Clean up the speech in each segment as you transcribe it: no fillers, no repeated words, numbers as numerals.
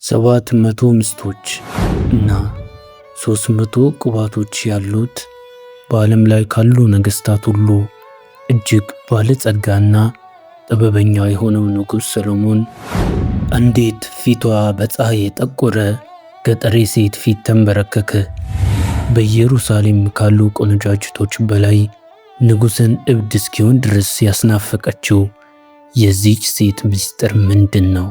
700 ሚስቶች እና 300 ቁባቶች ያሉት በዓለም ላይ ካሉ ነገሥታት ሁሉ እጅግ ባለጸጋና ጥበበኛ የሆነው ንጉሥ ሰሎሞን አንዲት ፊቷ በፀሐይ የጠቆረ ገጠሬ ሴት ፊት ተንበረከከ። በኢየሩሳሌም ካሉ ቆነጃጅቶች በላይ ንጉሥን እብድ እስኪሆን ድረስ ያስናፈቀችው የዚች ሴት ምስጢር ምንድን ነው?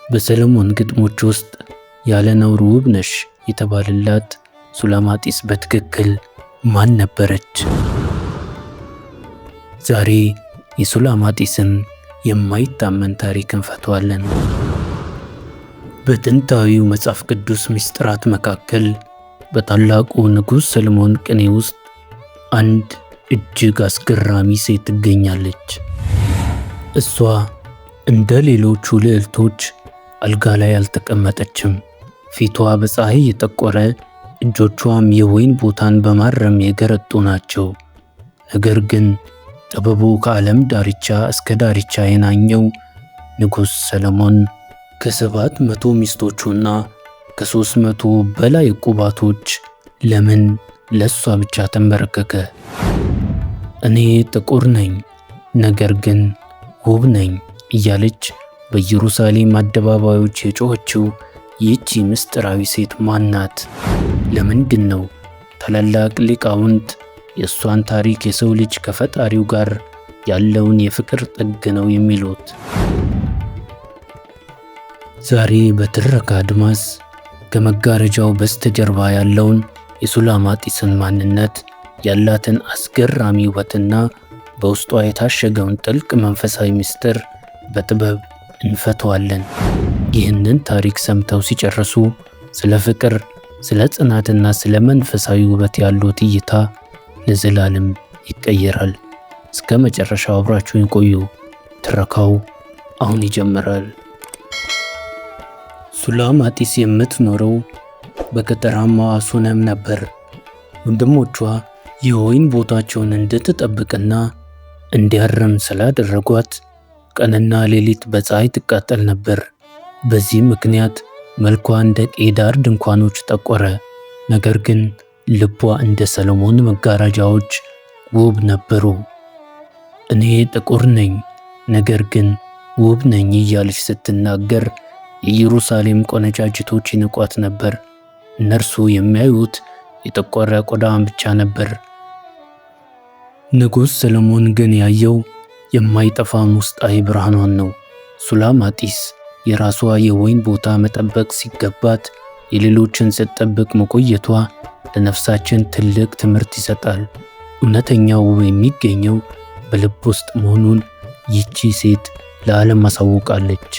በሰሎሞን ግጥሞች ውስጥ ያለ ነውር ውብ ነሽ የተባለላት ሱላማጢስ በትክክል ማን ነበረች? ዛሬ የሱላማጢስን የማይታመን ታሪክ እንፈተዋለን። በጥንታዊው መጽሐፍ ቅዱስ ምስጢራት መካከል በታላቁ ንጉሥ ሰሎሞን ቅኔ ውስጥ አንድ እጅግ አስገራሚ ሴት ትገኛለች። እሷ እንደ ሌሎቹ ልዕልቶች አልጋ ላይ አልተቀመጠችም። ፊቷ በፀሐይ የጠቆረ፣ እጆቿም የወይን ቦታን በማረም የገረጡ ናቸው። ነገር ግን ጥበቡ ከዓለም ዳርቻ እስከ ዳርቻ የናኘው ንጉሥ ሰሎሞን ከ700 ሚስቶቹና ከ300 በላይ ቁባቶች ለምን ለሷ ብቻ ተንበረከከ? እኔ ጥቁር ነኝ ነገር ግን ውብ ነኝ እያለች በኢየሩሳሌም አደባባዮች የጮኸችው ይህቺ ምስጢራዊ ሴት ማን ናት? ለምንድን ነው ታላላቅ ሊቃውንት የእሷን ታሪክ የሰው ልጅ ከፈጣሪው ጋር ያለውን የፍቅር ጥግ ነው የሚሉት? ዛሬ በትረካ አድማስ ከመጋረጃው በስተጀርባ ያለውን የሱላማጢስን ማንነት፣ ያላትን አስገራሚ ውበትና በውስጧ የታሸገውን ጥልቅ መንፈሳዊ ምስጢር በጥበብ እንፈተዋለን። ይህንን ታሪክ ሰምተው ሲጨርሱ ስለ ፍቅር፣ ስለ ጽናትና ስለ መንፈሳዊ ውበት ያሉት እይታ ለዘላለም ይቀየራል። እስከ መጨረሻው አብራችሁን ቆዩ። ትረካው አሁን ይጀምራል። ሱላማጢስ የምትኖረው በገጠራማዋ ሱነም ነበር። ወንድሞቿ የወይን ቦታቸውን እንድትጠብቅና እንዲያርም ስላደረጓት ቀንና ሌሊት በፀሐይ ትቃጠል ነበር። በዚህ ምክንያት መልኳ እንደ ቄዳር ድንኳኖች ጠቆረ። ነገር ግን ልቧ እንደ ሰሎሞን መጋረጃዎች ውብ ነበሩ። እኔ ጥቁር ነኝ ነገር ግን ውብ ነኝ እያለች ስትናገር የኢየሩሳሌም ቆነጃጅቶች ይንቋት ነበር። እነርሱ የሚያዩት የጠቆረ ቆዳዋን ብቻ ነበር። ንጉሥ ሰሎሞን ግን ያየው የማይጠፋውን ውስጣዊ ብርሃኗን ነው። ሱላማጢስ የራሷ የወይን ቦታ መጠበቅ ሲገባት የሌሎችን ስትጠብቅ መቆየቷ ለነፍሳችን ትልቅ ትምህርት ይሰጣል። እውነተኛው ውብ የሚገኘው በልብ ውስጥ መሆኑን ይቺ ሴት ለዓለም አሳውቃለች።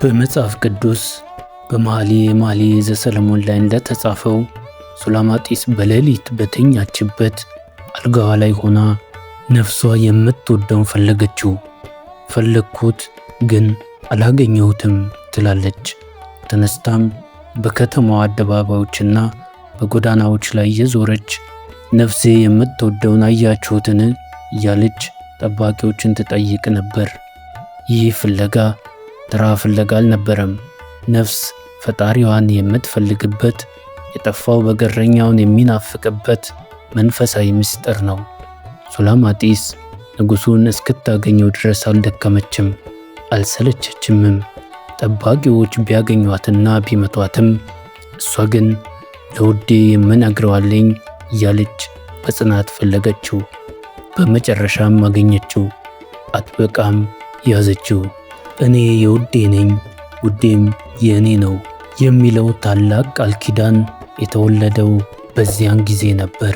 በመጽሐፍ ቅዱስ በመኃልየ መኃልይ ዘሰሎሞን ላይ እንደተጻፈው ሱላማጢስ በሌሊት በተኛችበት አልጋዋ ላይ ሆና ነፍሷ የምትወደውን ፈለገችው። ፈለግኩት ግን አላገኘሁትም ትላለች። ተነስታም በከተማዋ አደባባዮችና በጎዳናዎች ላይ የዞረች ነፍሴ የምትወደውን አያችሁትን እያለች ጠባቂዎችን ትጠይቅ ነበር። ይህ ፍለጋ ተራ ፍለጋ አልነበረም። ነፍስ ፈጣሪዋን የምትፈልግበት፣ የጠፋው በገረኛውን የሚናፍቅበት መንፈሳዊ ምስጢር ነው። ሱላማጢስ ንጉሡን እስክታገኘው ድረስ አልደከመችም፣ አልሰለቸችምም። ጠባቂዎች ቢያገኟትና ቢመቷትም እሷ ግን ለውዴ የምነግረው አለኝ እያለች በጽናት ፈለገችው። በመጨረሻም አገኘችው፣ አጥብቃም ያዘችው። እኔ የውዴ ነኝ ውዴም የእኔ ነው የሚለው ታላቅ ቃል ኪዳን የተወለደው በዚያን ጊዜ ነበር።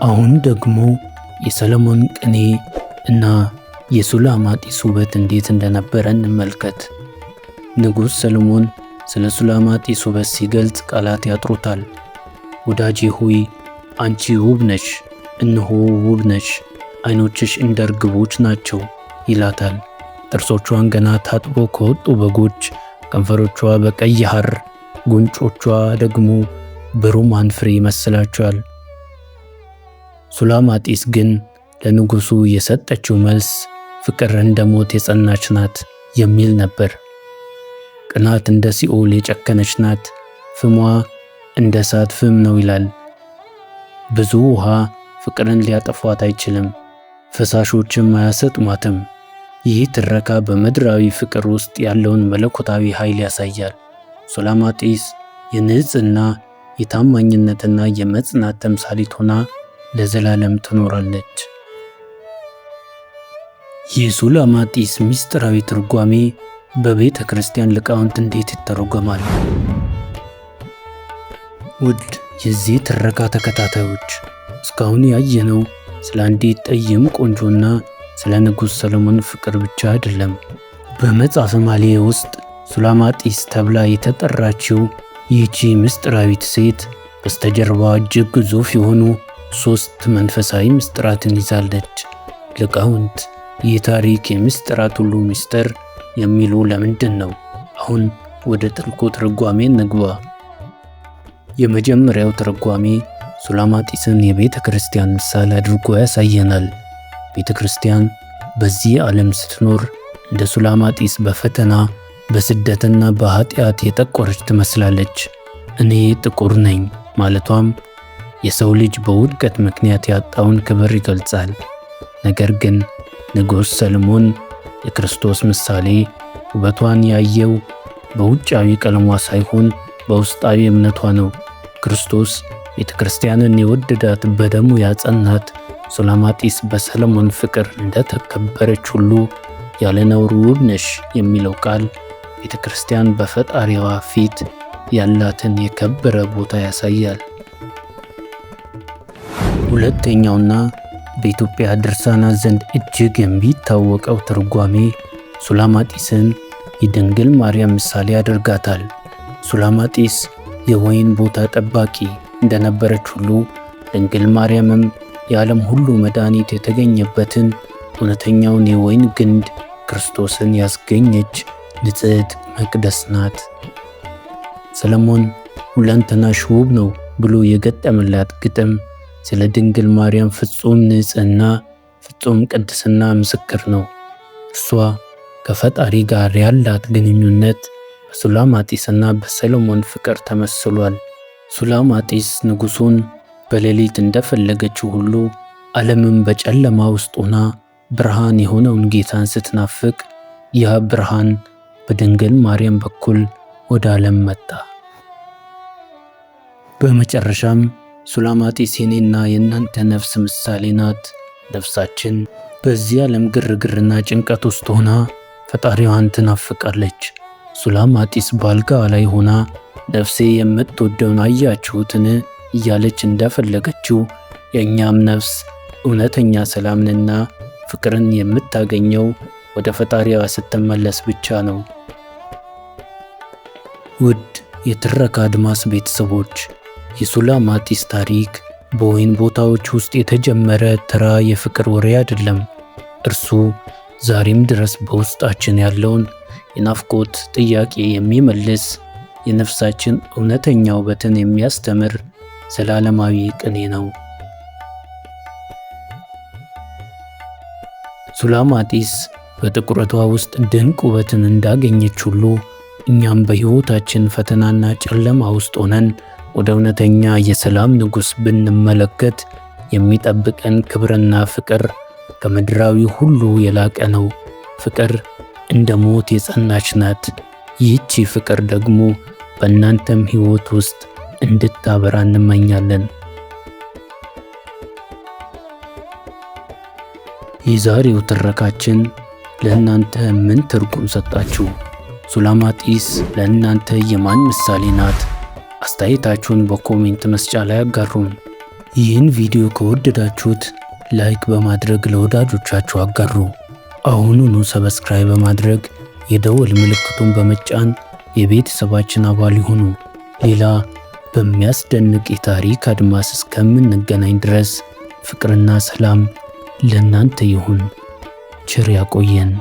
አሁን ደግሞ የሰሎሞን ቅኔ እና የሱላማጢስ ውበት እንዴት እንደነበረ እንመልከት። ንጉሥ ሰሎሞን ስለ ሱላማጢስ ውበት ሲገልጽ ቃላት ያጥሩታል። ወዳጄ ሆይ አንቺ ውብ ነሽ፣ እነሆ ውብ ነሽ፣ ዓይኖችሽ እንደ ርግቦች ናቸው ይላታል። ጥርሶቿን ገና ታጥቦ ከወጡ በጎች፣ ከንፈሮቿ በቀይ ሐር፣ ጉንጮቿ ደግሞ በሮማን ፍሬ ይመስላቸዋል። ሱላማጢስ ግን ለንጉሡ የሰጠችው መልስ ፍቅር እንደ ሞት የጸናች ናት የሚል ነበር። ቅናት እንደ ሲኦል የጨከነች ናት፣ ፍሟ እንደ እሳት ፍም ነው ይላል። ብዙ ውሃ ፍቅርን ሊያጠፏት አይችልም፣ ፈሳሾችም አያሰጥሟትም። ይህ ትረካ በምድራዊ ፍቅር ውስጥ ያለውን መለኮታዊ ኃይል ያሳያል። ሱላማጢስ የንጽሕና የታማኝነትና የመጽናት ተምሳሌት ሆና ለዘላለም ትኖራለች። የሱላማጢስ ምስጢራዊ ትርጓሜ በቤተ ክርስቲያን ሊቃውንት እንዴት ይተረጎማል? ውድ የዚህ ትረካ ተከታታዮች፣ እስካሁን ያየነው ስለ አንዲት ጠይም ቆንጆና ስለ ንጉሥ ሰሎሞን ፍቅር ብቻ አይደለም። በመጽሐፈ መኃልየ ውስጥ ሱላማጢስ ተብላ የተጠራችው ይህቺ ምስጢራዊት ሴት በስተጀርባዋ እጅግ ግዙፍ የሆኑ 3 መንፈሳዊ ምስጢራትን ይዛለች። ሊቃውንት ይህ ታሪክ የምስጢራት ሁሉ ምስጢር የሚሉ ለምንድን ነው? አሁን ወደ ጥልቁ ትርጓሜ እንግባ። የመጀመሪያው ትርጓሜ ሱላማጢስን የቤተ ክርስቲያን ምሳሌ አድርጎ ያሳየናል። ቤተ ክርስቲያን በዚህ ዓለም ስትኖር እንደ ሱላማጢስ በፈተና በስደትና በኃጢአት የጠቆረች ትመስላለች። እኔ ጥቁር ነኝ ማለቷም የሰው ልጅ በውድቀት ምክንያት ያጣውን ክብር ይገልጻል። ነገር ግን ንጉሥ ሰሎሞን የክርስቶስ ምሳሌ ውበቷን ያየው በውጫዊ ቀለሟ ሳይሆን በውስጣዊ እምነቷ ነው። ክርስቶስ ቤተ ክርስቲያንን የወደዳት በደሙ ያጸናት ሱላማጢስ በሰሎሞን ፍቅር እንደተከበረች ሁሉ ያለ ነውር ውብ ነሽ የሚለው ቃል ቤተ ክርስቲያን በፈጣሪዋ ፊት ያላትን የከበረ ቦታ ያሳያል። ሁለተኛውና በኢትዮጵያ ድርሳናት ዘንድ እጅግ የሚታወቀው ትርጓሜ ሱላማጢስን የድንግል ማርያም ምሳሌ ያደርጋታል። ሱላማጢስ የወይን ቦታ ጠባቂ እንደነበረች ሁሉ ድንግል ማርያምም የዓለም ሁሉ መድኃኒት የተገኘበትን እውነተኛውን የወይን ግንድ ክርስቶስን ያስገኘች ንጽሕት መቅደስ ናት። ሰሎሞን ሁለንተናሽ ውብ ነው ብሎ የገጠመላት ግጥም ስለ ድንግል ማርያም ፍጹም ንጽሕና፣ ፍጹም ቅድስና ምስክር ነው። እርሷ ከፈጣሪ ጋር ያላት ግንኙነት በሱላማጢስና በሰሎሞን ፍቅር ተመስሏል። ሱላማጢስ ንጉሡን በሌሊት እንደፈለገችው ሁሉ ዓለምም በጨለማ ውስጥ ሆና ብርሃን የሆነውን ጌታን ስትናፍቅ ያ ብርሃን በድንግል ማርያም በኩል ወደ ዓለም መጣ። በመጨረሻም ሱላማጢስ የኔና የእናንተ ነፍስ ምሳሌ ናት። ነፍሳችን በዚህ ዓለም ግርግርና ጭንቀት ውስጥ ሆና ፈጣሪዋን ትናፍቃለች። ሱላማጢስ በአልጋዋ ላይ ሆና ነፍሴ የምትወደውን አያችሁትን እያለች እንደፈለገችው የእኛም ነፍስ እውነተኛ ሰላምንና ፍቅርን የምታገኘው ወደ ፈጣሪዋ ስትመለስ ብቻ ነው። ውድ የትረካ አድማስ ቤተሰቦች፣ የሱላማጢስ ታሪክ በወይን ቦታዎች ውስጥ የተጀመረ ተራ የፍቅር ወሬ አይደለም። እርሱ ዛሬም ድረስ በውስጣችን ያለውን የናፍቆት ጥያቄ የሚመልስ፣ የነፍሳችን እውነተኛ ውበትን የሚያስተምር ዘላለማዊ ቅኔ ነው። ሱላማጢስ በጥቁረቷ ውስጥ ድንቅ ውበትን እንዳገኘች ሁሉ እኛም በሕይወታችን ፈተናና ጨለማ ውስጥ ሆነን ወደ እውነተኛ የሰላም ንጉሥ ብንመለከት የሚጠብቀን ክብርና ፍቅር ከምድራዊ ሁሉ የላቀ ነው። ፍቅር እንደ ሞት የጸናች ናት። ይህቺ ፍቅር ደግሞ በእናንተም ሕይወት ውስጥ እንድታበራ እንመኛለን። የዛሬው ትረካችን ለእናንተ ምን ትርጉም ሰጣችሁ? ሱላማጢስ ለእናንተ የማን ምሳሌ ናት? አስተያየታችሁን በኮሜንት መስጫ ላይ አጋሩን። ይህን ቪዲዮ ከወደዳችሁት ላይክ በማድረግ ለወዳጆቻችሁ አጋሩ። አሁኑኑ ሰብስክራይብ በማድረግ የደወል ምልክቱን በመጫን የቤተሰባችን አባል ይሁኑ። ሌላ በሚያስደንቅ የታሪክ አድማስ እስከምንገናኝ ድረስ ፍቅርና ሰላም ለእናንተ ይሁን። ቸር ያቆየን።